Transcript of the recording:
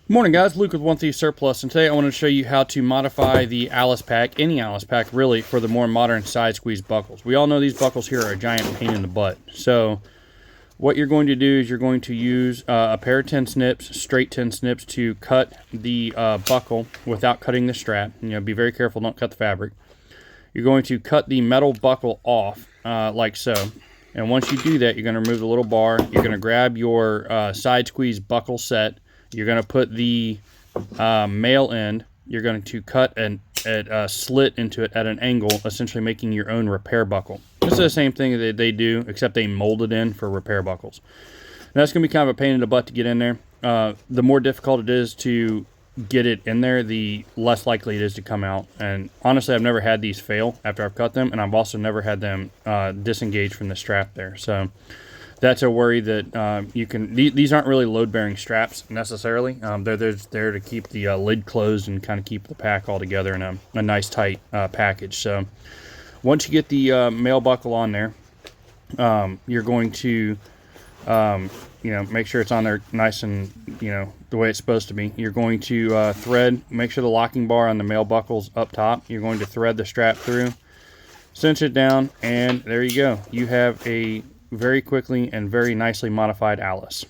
Good morning, guys. Luke with One Thief Surplus, and today I want to show you how to modify the A.L.I.C.E pack, any A.L.I.C.E pack really, for the more modern side squeeze buckles. We all know these buckles here are a giant pain in the butt. So what you're going to do is you're going to use a pair of tin snips, straight tin snips, to cut the buckle without cutting the strap. Be very careful, don't cut the fabric. You're going to cut the metal buckle off like so. And once you do that, you're going to remove the little bar. You're going to grab your side squeeze buckle set. You're going to put the male end. You're going to cut a slit into it at an angle, essentially making your own repair buckle. This is the same thing that they do, except they mold it in for repair buckles. And that's going to be kind of a pain in the butt to get in there. The more difficult it is to get it in there, the less likely it is to come out. And honestly, I've never had these fail after I've cut them, and I've also never had them disengage from the strap there. So that's a worry that you can. These aren't really load-bearing straps necessarily. They're there to keep the lid closed and kind of keep the pack all together in a nice tight package. So once you get the male buckle on there, you're going to make sure it's on there nice and the way it's supposed to be. You're going to thread. Make sure the locking bar on the male buckle's up top. You're going to thread the strap through, cinch it down, and there you go. You have a very quickly and very nicely modified A.L.I.C.E.